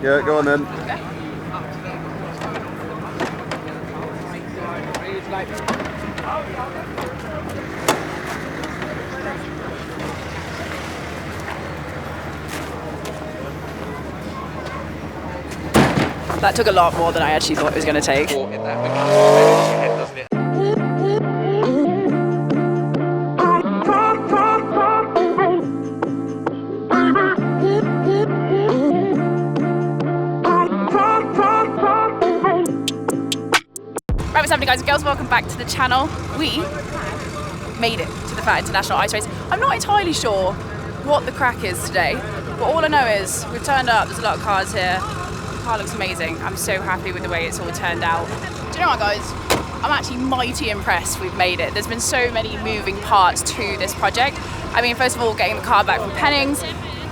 Yeah, go on then. Okay. That took a lot more than I actually thought it was going to take. Right, what's happening, guys and girls? Welcome back to the channel. We made it to the Fat International Ice Race. I'm not entirely sure what the crack is today, but all I know is we've turned up, there's a lot of cars here. The car looks amazing. I'm so happy with the way it's all turned out. Do you know what, guys? I'm actually mighty impressed we've made it. There's been so many moving parts to this project. I mean, first of all, getting the car back from Pennings,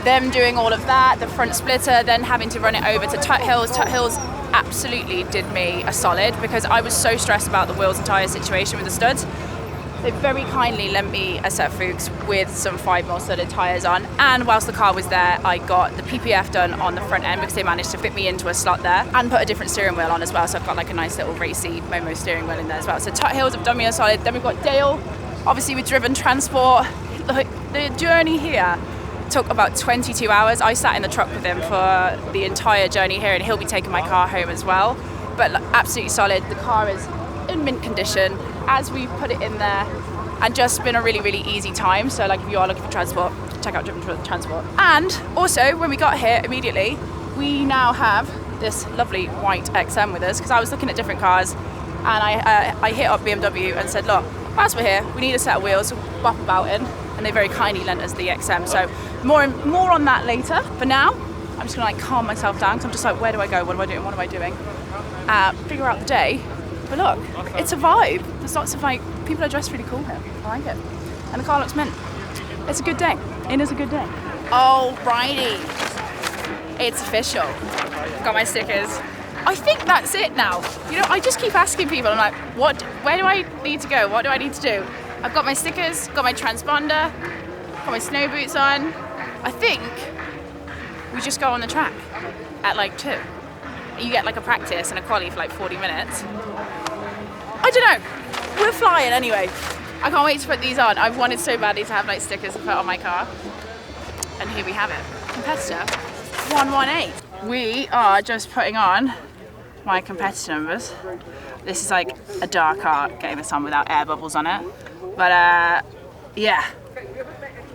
them doing all of that, the front splitter, then having to run it over to Tuthills. Tuthills absolutely did me a solid because I was so stressed about the wheels and tyres situation with the studs. They very kindly lent me a set of Fuchs with some 5mm studded tyres on, and whilst the car was there I got the PPF done on the front end because they managed to fit me into a slot there and put a different steering wheel on as well, so I've got like a nice little racy Momo steering wheel in there as well. So Tuthills have done me a solid. Then we've got Dale, obviously with Driven Transport. The journey here took about 22 hours. I sat in the truck with him for the entire journey here, and he'll be taking my car home as well. But absolutely solid. The car is in mint condition as we put it in there, and just been a really, really easy time. So like if you are looking for transport, check out Driven Transport. And also when we got here immediately, we now have this lovely white XM with us, because I was looking at different cars and I hit up BMW and said, look, whilst we're here, we need a set of wheels to bop about in, and they very kindly lent us the XM. So more on that later. For now, I'm just gonna like calm myself down, because I'm just like, where do I go? What am I doing? What am I doing? Figure out the day. But look, it's a vibe. There's lots of like, people are dressed really cool here. I like it. And the car looks mint. It's a good day. It is a good day. Alrighty. It's official. Got my stickers. I think that's it now. You know, I just keep asking people, I'm like, where do I need to go? What do I need to do? I've got my stickers, got my transponder, got my snow boots on. I think we just go on the track at like 2. You get like a practice and a quali for like 40 minutes. I don't know. We're flying anyway. I can't wait to put these on. I've wanted so badly to have like stickers to put on my car. And here we have it. Competitor 118. We are just putting on my competitor numbers. This is like a dark art, getting this on without air bubbles on it. But yeah,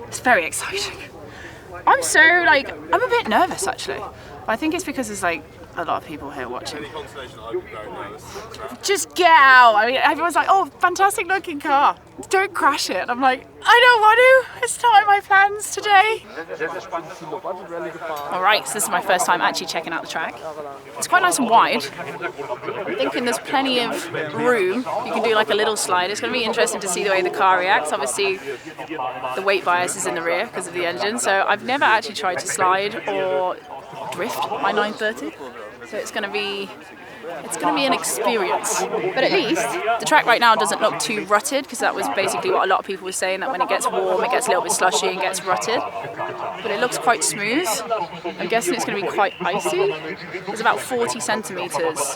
it's very exciting. I'm so like, I'm a bit nervous actually. But I think it's because there's like a lot of people here watching. Any consolation, I'd be very nervous. Just get out. I mean, everyone's like, oh, fantastic looking car. Don't crash it. I'm like, I don't want to. It's not in my plans today. All right, so this is my first time actually checking out the track. It's quite nice and wide. I'm thinking there's plenty of room. You can do like a little slide. It's going to be interesting to see the way the car reacts. Obviously, the weight bias is in the rear because of the engine. So I've never actually tried to slide or drift my 930. So it's going to be an experience. But at least the track right now doesn't look too rutted, because that was basically what a lot of people were saying, that when it gets warm it gets a little bit slushy and gets rutted. But it looks quite smooth. I'm guessing it's going to be quite icy. There's about 40 centimetres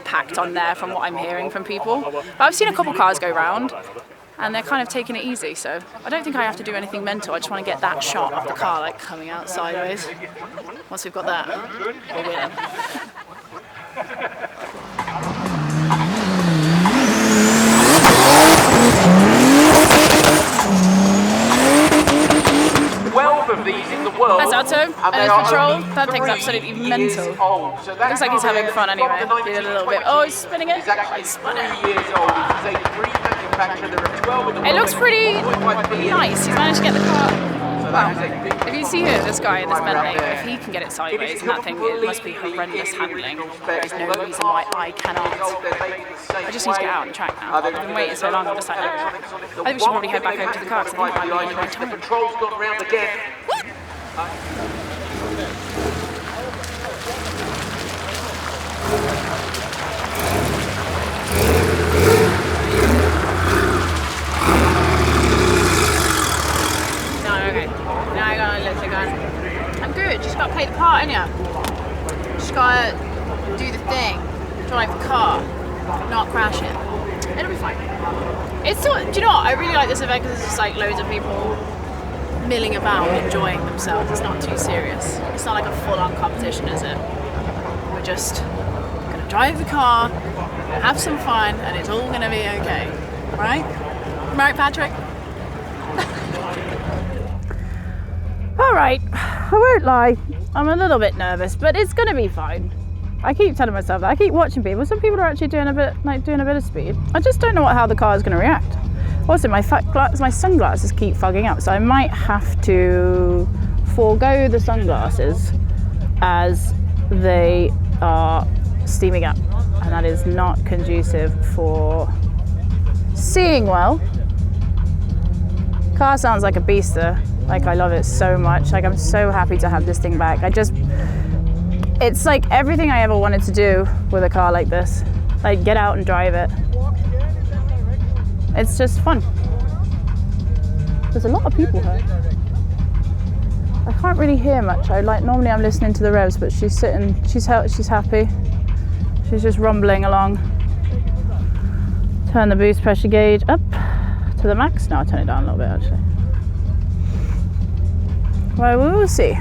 packed on there from what I'm hearing from people. But I've seen a couple cars go round and they're kind of taking it easy, so I don't think I have to do anything mental. I just want to get that shot of the car like coming out sideways. Once we've got that, we'll win. 12 of these in the world. That's Otto, and his patrol. That thing's absolutely mental. So looks like he's having fun anyway. Did a little bit. Oh, he's spinning it. He's spinning it. It looks pretty nice. He's managed to get the car. Wow. If you see here, this guy in this Bentley, if he can get it sideways, and that thing, it must be horrendous handling. There is no reason why I cannot. I just need to get out on the track now. I've been waiting so long, I'm just like, I think we should probably head back over to the car, because I think it might be the right time. The control's gone round again. I'm good, just got to play the part, innit? here. Just gotta do the thing, drive the car, not crash it. It'll be fine. It's so, do you know what? I really like this event because it's just like loads of people milling about, enjoying themselves. It's not too serious. It's not like a full-on competition, is it? We're just gonna drive the car, have some fun, and it's all gonna be okay. Right? Right, Patrick? Alright, I won't lie. I'm a little bit nervous, but it's gonna be fine. I keep telling myself that. I keep watching people. Some people are actually doing a bit of speed. I just don't know how the car is gonna react. Also, my sunglasses keep fogging up, so I might have to forego the sunglasses as they are steaming up, and that is not conducive for seeing well. Car sounds like a beast though. Like, I love it so much. Like, I'm so happy to have this thing back. It's like everything I ever wanted to do with a car like this. Like, get out and drive it. It's just fun. There's a lot of people here. I can't really hear much. Normally I'm listening to the revs, but she's sitting, she's happy. She's just rumbling along. Turn the boost pressure gauge up to the max. No, I'll turn it down a little bit actually. Well, we will see.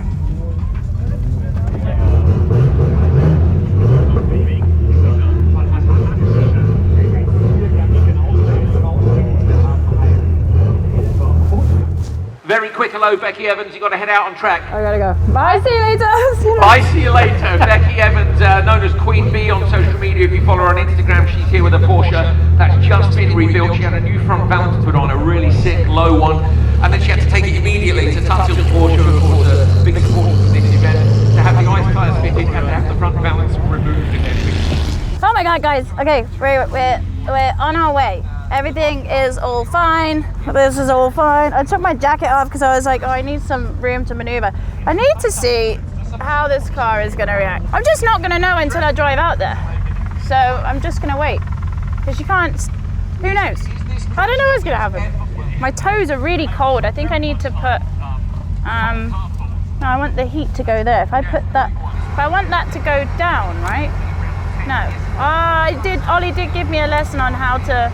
Very quick hello, Becky Evans. You've got to head out on track. I gotta go. Bye, see you later. Bye, see you later. Becky Evans, known as Queen Bee on social media. If you follow her on Instagram, she's here with a Porsche that's just been rebuilt. She had a new front balance put on, a really sick low one, and then she had to take it immediately to Tuthills Porsche, of course, a big supporter for this event, to have the ice tyres fitted and to have the front balance removed and everything. Oh my god, guys. Okay, we're on our way. Everything is all fine. This is all fine. I took my jacket off because I was like, oh, I need some room to maneuver. I need to see how this car is going to react. I'm just not going to know until I drive out there. So I'm just going to wait. Because you can't, who knows? I don't know what's going to happen. My toes are really cold. I think I need to put, no, I want the heat to go there. If I want that to go down, right? No. Ollie did give me a lesson on how to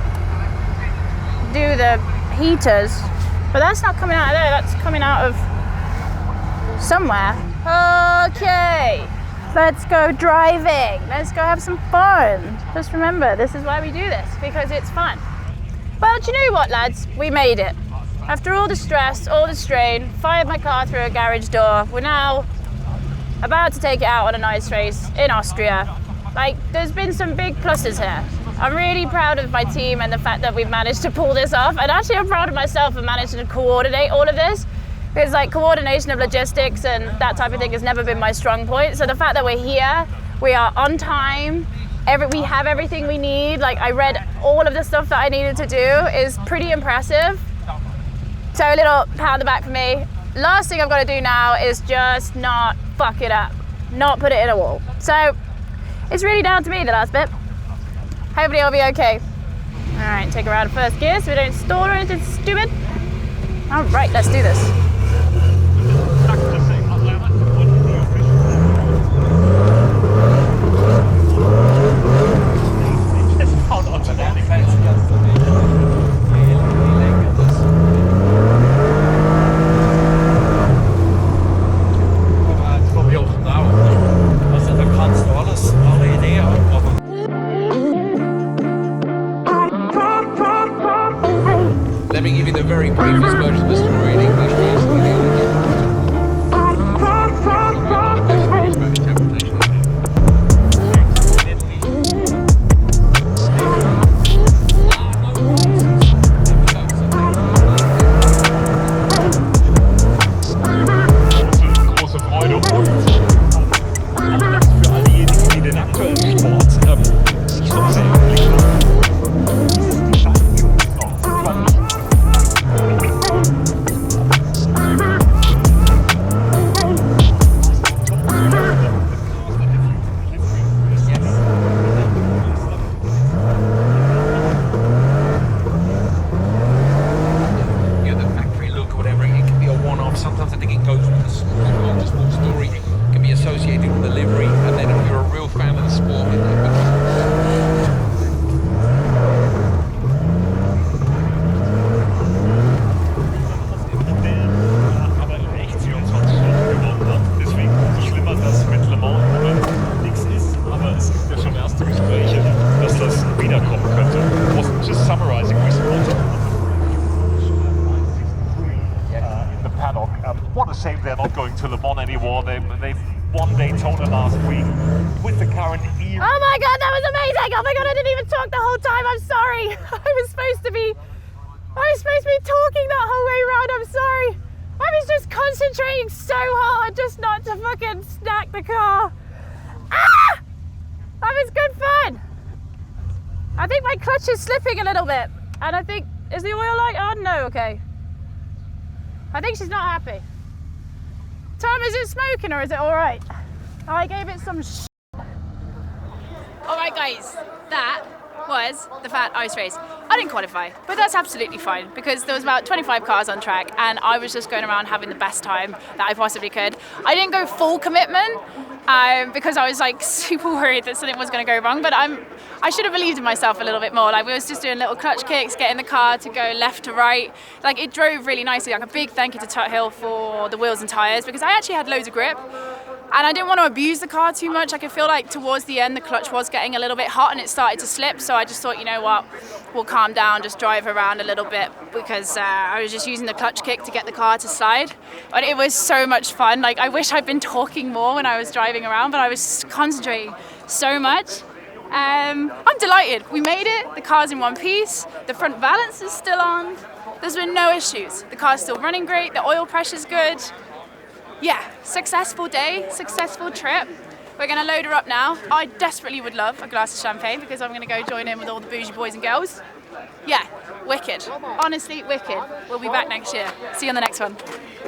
do the heaters, but that's not coming out of there, that's coming out of somewhere. Okay, let's go driving. Let's go have some fun. Just remember, this is why we do this, because it's fun. But you know what, lads? We made it. After all the stress, all the strain, fired my car through a garage door. We're now about to take it out on a nice race in Austria. Like, there's been some big pluses here. I'm really proud of my team and the fact that we've managed to pull this off. And actually I'm proud of myself for managing to coordinate all of this. Because like coordination of logistics and that type of thing has never been my strong point. So the fact that we're here, we are on time, we have everything we need. Like, I read all of the stuff that I needed to do is pretty impressive. So a little pat on the back for me. Last thing I've got to do now is just not fuck it up, not put it in a wall. So it's really down to me, the last bit. Hopefully it'll be okay. All right, take her out of first gear so we don't stall or anything stupid. All right, let's do this. Let me give you the very briefest version of the story in English. Große Freude und für all diejenigen, die den aktuellen Sport sich so sehr überblicken, ist es die Schachtel. war. They've won Daytona last week with the current era. Oh my god, that was amazing! Oh my god, I didn't even talk the whole time. I'm sorry. I was supposed to be talking that whole way around. I'm sorry. I was just concentrating so hard just not to fucking snack the car. Ah! That was good fun. I think my clutch is slipping a little bit. And I think, is the oil light on? No, okay. I think she's not happy. Tom, is it smoking or is it all right? I gave it some All right, guys, that was the Fat Ice Race. I didn't qualify, but that's absolutely fine because there was about 25 cars on track and I was just going around having the best time that I possibly could. I didn't go full commitment because I was like super worried that something was going to go wrong, but I should have believed in myself a little bit more. Like we was just doing little clutch kicks, getting the car to go left to right. Like it drove really nicely. Like a big thank you to Tuthill for the wheels and tyres because I actually had loads of grip. And I didn't want to abuse the car too much. I could feel like towards the end the clutch was getting a little bit hot and it started to slip. So I just thought, you know what, we'll calm down, just drive around a little bit because I was just using the clutch kick to get the car to slide. But it was so much fun. Like I wish I'd been talking more when I was driving around, but I was concentrating so much. I'm delighted. We made it. The car's in one piece. The front balance is still on. There's been no issues. The car's still running great. The oil pressure's good. Yeah, successful day, successful trip. We're gonna load her up now. I desperately would love a glass of champagne because I'm gonna go join in with all the bougie boys and girls. Yeah, wicked. Honestly, wicked. We'll be back next year. See you on the next one.